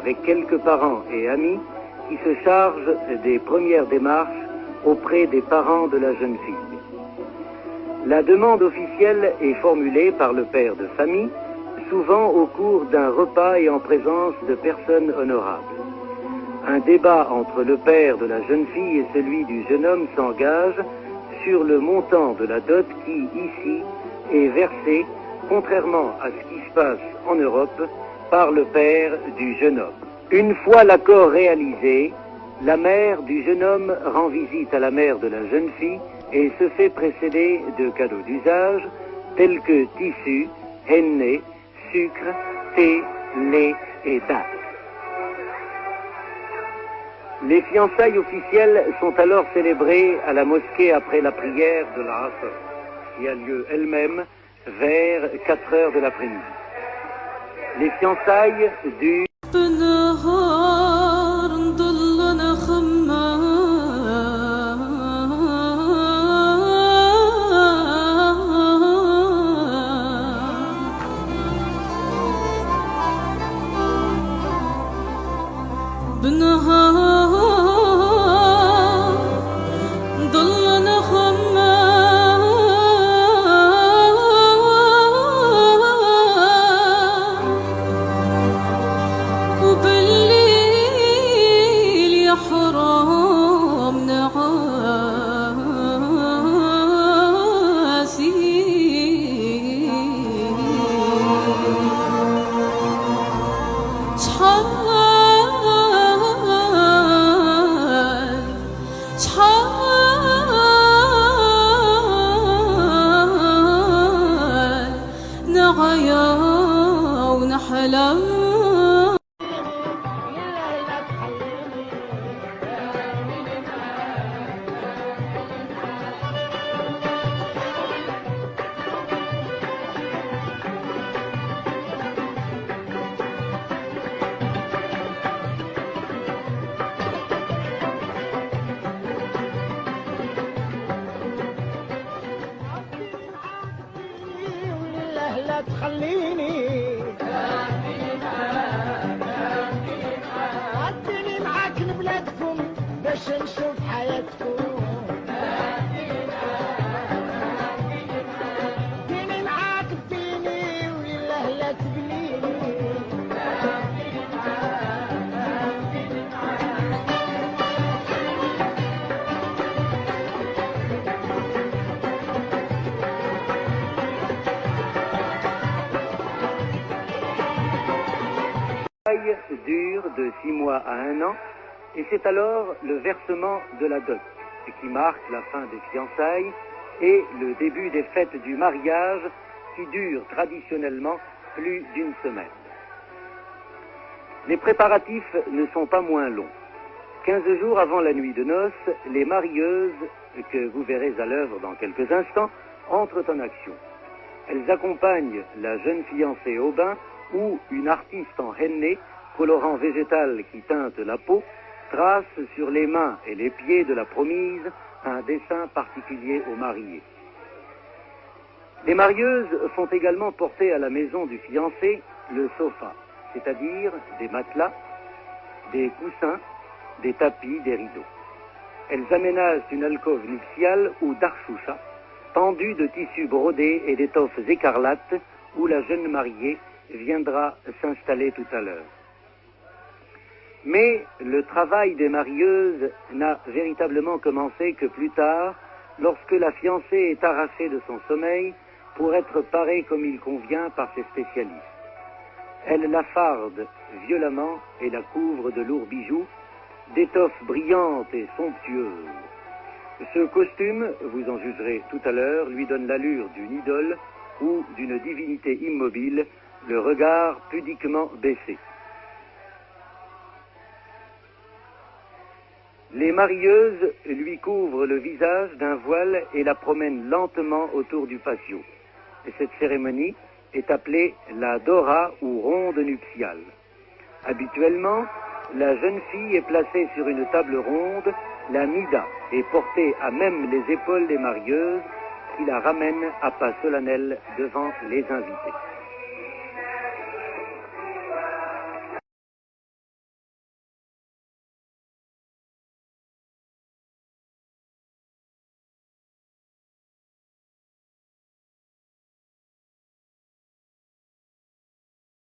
avec quelques parents et amis qui se chargent des premières démarches auprès des parents de la jeune fille. La demande officielle est formulée par le père de famille, souvent au cours d'un repas et en présence de personnes honorables. Un débat entre le père de la jeune fille et celui du jeune homme s'engage sur le montant de la dot qui, ici, est versé, contrairement à ce qui se passe en Europe, par le père du jeune homme. Une fois l'accord réalisé, la mère du jeune homme rend visite à la mère de la jeune fille et se fait précéder de cadeaux d'usage tels que tissus, henné, sucre, thé, lait et dattes. Les fiançailles officielles sont alors célébrées à la mosquée après la prière de l'Asr, qui a lieu elle-même vers 4 heures de l'après-midi. Les fiançailles durent تخليني وديني معاك لبلادكم باش نشوف حياتكم ديني معاك بديني ولله لا تبليني dure de 6 mois à 1 an, et c'est alors le versement de la dot, qui marque la fin des fiançailles et le début des fêtes du mariage, qui durent traditionnellement plus d'une semaine. Les préparatifs ne sont pas moins longs. 15 jours avant la nuit de noces, les marieuses, que vous verrez à l'œuvre dans quelques instants, entrent en action. Elles accompagnent la jeune fiancée au bain, où une artiste en henné, colorant végétal qui teinte la peau, trace sur les mains et les pieds de la promise un dessin particulier aux mariés. Les marieuses font également porter à la maison du fiancé le sofa, c'est-à-dire des matelas, des coussins, des tapis, des rideaux. Elles aménagent une alcôve nuptiale ou darchoucha, tendue de tissus brodés et d'étoffes écarlates, où la jeune mariée viendra s'installer tout à l'heure. Mais le travail des marieuses n'a véritablement commencé que plus tard, lorsque la fiancée est arrachée de son sommeil pour être parée comme il convient par ses spécialistes. Elle la farde violemment et la couvre de lourds bijoux, d'étoffes brillantes et somptueuses. Ce costume, vous en jugerez tout à l'heure, lui donne l'allure d'une idole ou d'une divinité immobile, le regard pudiquement baissé. Les marieuses lui couvrent le visage d'un voile et la promènent lentement autour du patio. Et cette cérémonie est appelée la dora ou ronde nuptiale. Habituellement, la jeune fille est placée sur une table ronde, la mida est portée à même les épaules des marieuses qui la ramènent à pas solennel devant les invités.